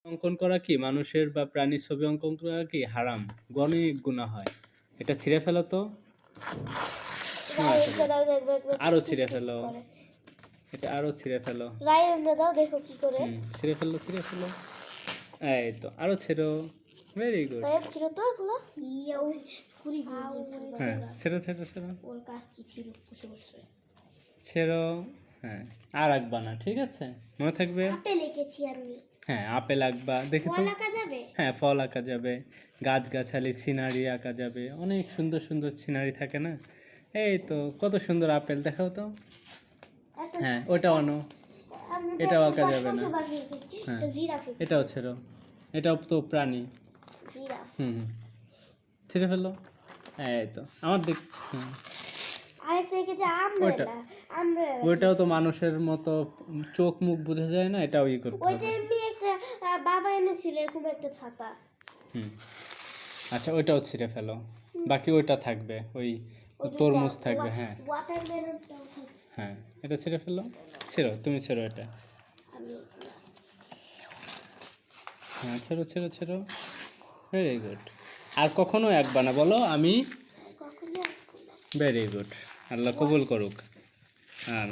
অঙ্কন করা কি মানুষের বা প্রাণীর ছবি অঙ্কন করা কি হারাম, অনেক গুনাহ হয়। এটা ছিঁড়ে ফেলো তো। আরো ছিঁড়ে ফেলো, এটা আরো ছিঁড়ে ফেলো। দাও দেখো কি করে। ছিঁড়ে ফেলো, ছিঁড়ে ফেলো। এই তো আরো ছেড়ো, ভেরি গুড। ছিঁড়ো তো এগুলো। হ্যাঁ ছেড়ো ছেড়ো ছেড়ো, ওর কাজ কি ছিল বসে বসে ছেড়ো। হ্যাঁ আর আঁকবা না, ঠিক আছে, মনে থাকবে। আপেল এঁকেছি আমি। হ্যাঁ আপেল আঁকবা, দেখি তো। ফল আঁকা যাবে? হ্যাঁ ফল আঁকা যাবে, গাছগাছালি সিনারি আঁকা যাবে, অনেক সুন্দর সুন্দর সিনারি থাকে না। এই তো কত সুন্দর আপেল, দেখাও তো। হ্যাঁ ওটাও আনো, এটাও আঁকা যাবে না। হ্যাঁ এটাও ছেড়ো, এটাও তো প্রাণী। হুম ছেড়ে ফেলো। এই তো আমার দেখ। ওইটাও তো মানুষের মতো চোখ মুখ বোঝা যায় না, এটাও ই করতে হবে। বাবা এনেছিল এরকম একটা ছাতা। আচ্ছা ওইটাও ছিঁড়ে ফেলো, বাকি ওইটা থাকবে, ওই তরমুজ থাকবে। হ্যাঁ হ্যাঁ এটা ছিঁড়ে ফেলো, ছেড়ো, তুমি ছেড়ো এটা। হ্যাঁ ছেড়ো ছেড়ো ছেড়ো, ভেরি গুড। আর কখনো আঁকবা না বলো আমি। ভেরি গুড, আল্লাহ কবুল করুক।